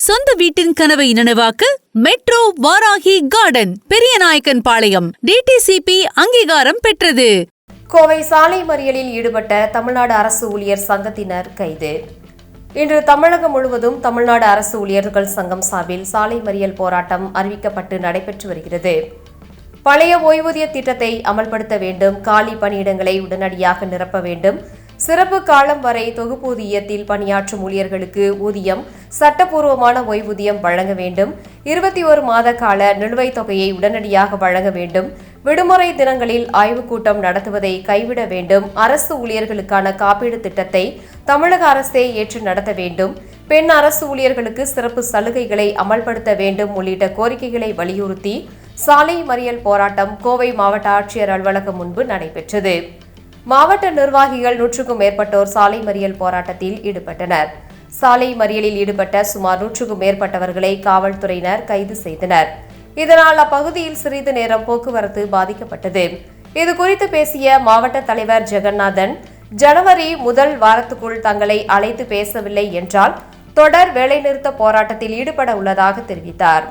சொந்த வீட்டின் கனவை நனவாக்க மெட்ரோ வாராகி கார்டன் பெரியநாயக்கன் பாளையம் டிடிசிபி அங்கீகாரம் பெற்றது. கோவை சாலை மறியலில் ஈடுபட்ட தமிழ்நாடு அரசு ஊழியர் சங்கத்தினர் கைது. இன்று தமிழகம் முழுவதும் தமிழ்நாடு அரசு ஊழியர்கள் சங்கம் சார்பில் சாலை மறியல் போராட்டம் அறிவிக்கப்பட்டு நடைபெற்று வருகிறது. பழைய ஓய்வூதிய திட்டத்தை அமல்படுத்த வேண்டும், காலி பணியிடங்களை உடனடியாக நிரப்ப வேண்டும், சிறப்பு காலம் வரை தொகுப்பூதியத்தில் பணியாற்றும் ஊழியர்களுக்கு ஊதியம், சட்டப்பூர்வமான ஓய்வூதியம் வழங்க வேண்டும், 21 மாத கால நிலுவைத் தொகையை உடனடியாக வழங்க வேண்டும், விடுமுறை தினங்களில் ஆய்வுக் கூட்டம் நடத்துவதை கைவிட வேண்டும், அரசு ஊழியர்களுக்கான காப்பீடு திட்டத்தை தமிழக அரசே ஏற்று நடத்த வேண்டும், பெண் அரசு ஊழியர்களுக்கு சிறப்பு சலுகைகளை அமல்படுத்த வேண்டும் உள்ளிட்ட கோரிக்கைகளை வலியுறுத்தி சாலை மறியல் போராட்டம் கோவை மாவட்ட ஆட்சியர் அலுவலகம் முன்பு நடைபெற்றது. மாவட்ட நிர்வாகிகள் 100க்கும் மேற்பட்டோர் சாலை மறியல் போராட்டத்தில் ஈடுபட்டனர். சாலை மறியலில் ஈடுபட்ட சுமார் 100க்கும் மேற்பட்டவர்களை காவல்துறையினர் கைது செய்தனர். இதனால் அப்பகுதியில் சிறிது நேரம் போக்குவரத்து பாதிக்கப்பட்டது. இதுகுறித்து பேசிய மாவட்ட தலைவர் ஜெகநாதன், ஜனவரி முதல் வாரத்துக்குள் தங்களை அழைத்து பேசவில்லை என்றால் தொடர் வேலைநிறுத்த போராட்டத்தில் ஈடுபட உள்ளதாக தெரிவித்தார்.